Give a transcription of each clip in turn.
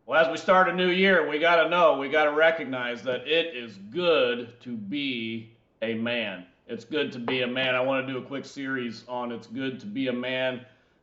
Well, as we start a new year, we got to recognize that it is good to be a man. It's good to be a man. I want to do a quick series on It's Good to Be a Man,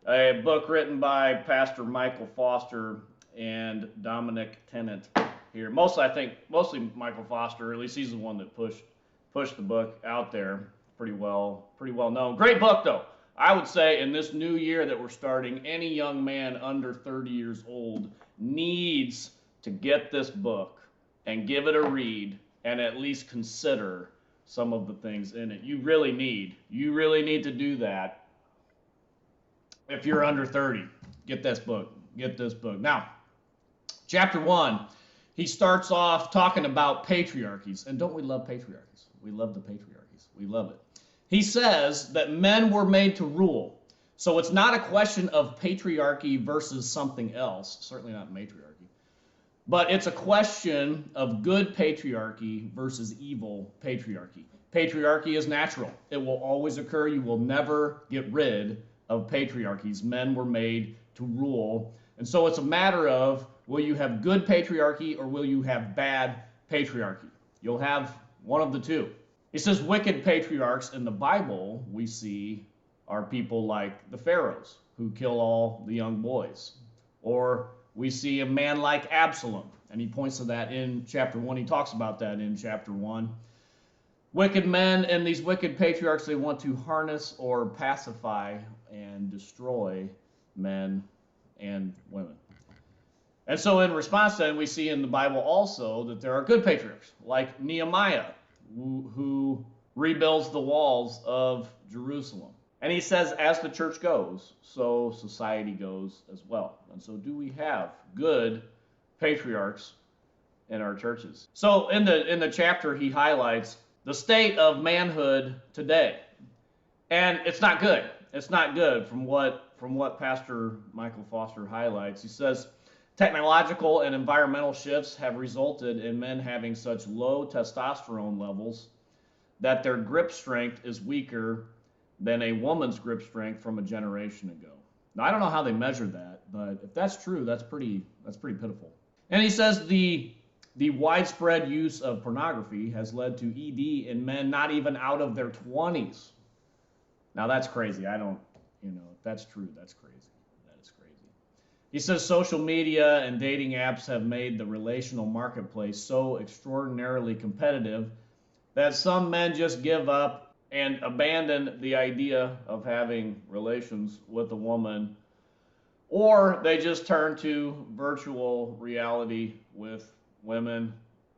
a book written by Pastor Michael Foster and Dominic Tennant here. Mostly Michael Foster, or at least he's the one that pushed the book out there pretty well known. Great book though. I would say in this new year that we're starting, any young man under 30 years old needs to get this book and give it a read and at least consider some of the things in it. You really need to do that. If you're under 30, get this book. Now, chapter 1, he starts off talking about patriarchies. And don't we love patriarchies? We love the patriarchies. We love it. He says that men were made to rule. So it's not a question of patriarchy versus something else, certainly not matriarchy. But it's a question of good patriarchy versus evil patriarchy. Patriarchy is natural. It will always occur. You will never get rid of patriarchies. Men were made to rule. And so it's a matter of, will you have good patriarchy or will you have bad patriarchy? You'll have one of the two. He says wicked patriarchs in the Bible we see are people like the pharaohs who kill all the young boys. Or we see a man like Absalom, and he points to that in chapter 1. He talks about that in chapter 1. Wicked men and these wicked patriarchs, they want to harness or pacify and destroy men and women. And so in response to that, we see in the Bible also that there are good patriarchs, like Nehemiah, who rebuilds the walls of Jerusalem. And he says, as the church goes, so society goes as well. And so do we have good patriarchs in our churches? So in the chapter, he highlights the state of manhood today. And it's not good. It's not good from what Pastor Michael Foster highlights. He says, technological and environmental shifts have resulted in men having such low testosterone levels that their grip strength is weaker than a woman's grip strength from a generation ago. Now, I don't know how they measure that, but if that's true, that's pretty pitiful. And he says the widespread use of pornography has led to ED in men not even out of their 20s. Now, that's crazy. If that's true, that's crazy. That is crazy. He says social media and dating apps have made the relational marketplace so extraordinarily competitive that some men just give up and abandon the idea of having relations with a woman, or they just turn to virtual reality with women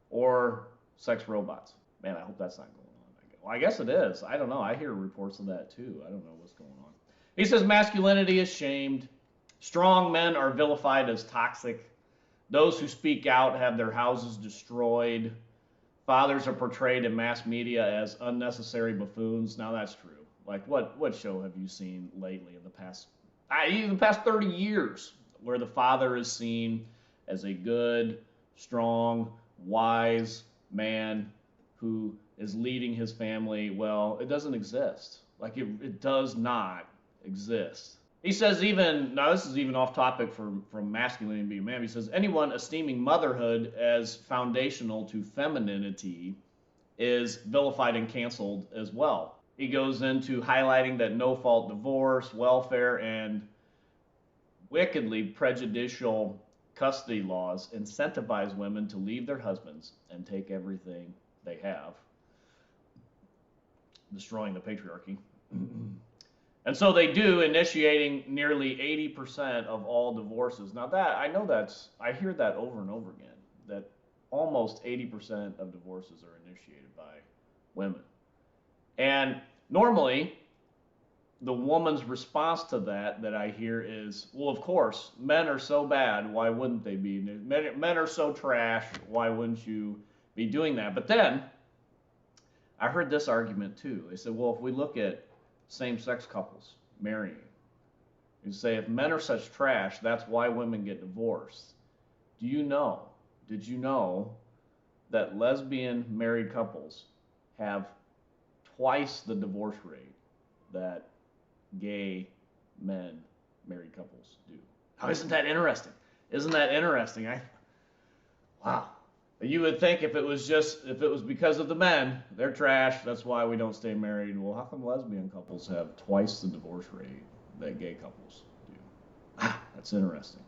or sex robots. Man, I hope that's not going on. Well, I guess it is. I don't know. I hear reports of that too. I don't know what's going on. He says masculinity is shamed. Strong men are vilified as toxic. Those who speak out have their houses destroyed. Fathers are portrayed in mass media as unnecessary buffoons. Now that's true. Like what show have you seen lately in the past 30 years where the father is seen as a good, strong, wise man who is leading his family? Well, it doesn't exist. Like it does not exist. He says now this is even off topic from masculinity and being a man. He says anyone esteeming motherhood as foundational to femininity is vilified and canceled as well. He goes into highlighting that no-fault divorce, welfare, and wickedly prejudicial custody laws incentivize women to leave their husbands and take everything they have, destroying the patriarchy. And so they do, initiating nearly 80% of all divorces. Now I hear that over and over again, that almost 80% of divorces are initiated by women. And normally, the woman's response to that I hear is, well, of course, men are so bad, why wouldn't they be? Men are so trash, why wouldn't you be doing that? But then, I heard this argument too. They said, well, if we look at same-sex couples marrying, you say if men are such trash, that's why women get divorced. Did you know that lesbian married couples have twice the divorce rate that gay men married couples do? Now, isn't that interesting? Wow. You would think if it was because of the men, they're trash, that's why we don't stay married. Well, how come lesbian couples have twice the divorce rate that gay couples do? Ah, that's interesting.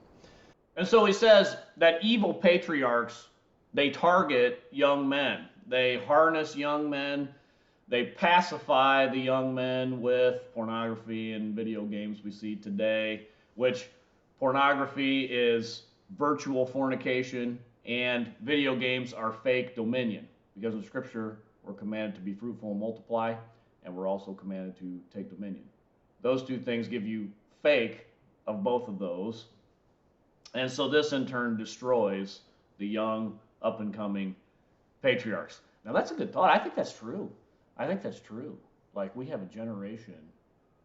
And so he says that evil patriarchs, they target young men. They harness young men. They pacify the young men with pornography and video games we see today, which pornography is virtual fornication and video games are fake dominion. Because of Scripture, we're commanded to be fruitful and multiply, and we're also commanded to take dominion. Those two things give you fake of both of those. And so this in turn destroys the young, up and coming patriarchs. Now that's a good thought. I think that's true. I think that's true. Like we have a generation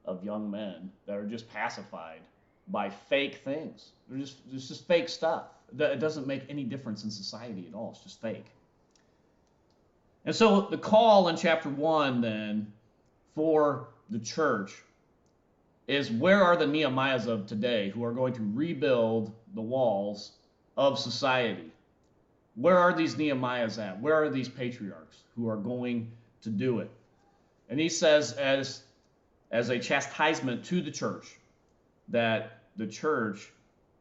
of young men that are just pacified by fake things. It's just fake stuff. It doesn't make any difference in society at all. It's just fake. And so the call in chapter 1 then for the church is, where are the Nehemiahs of today who are going to rebuild the walls of society? Where are these Nehemiahs at? Where are these patriarchs who are going to do it? And he says, as a chastisement to the church, that the church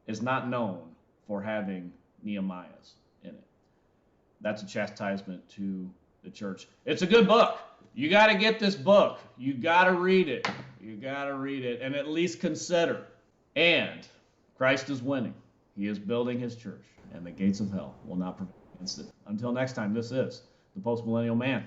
is not known for having Nehemiahs in it. That's a chastisement to the church. It's a good book. You got to get this book. You got to read it. You got to read it and at least consider. And Christ is winning. He is building his church, and the gates of hell will not prevail against it. Until next time, this is the Postmillennial Man.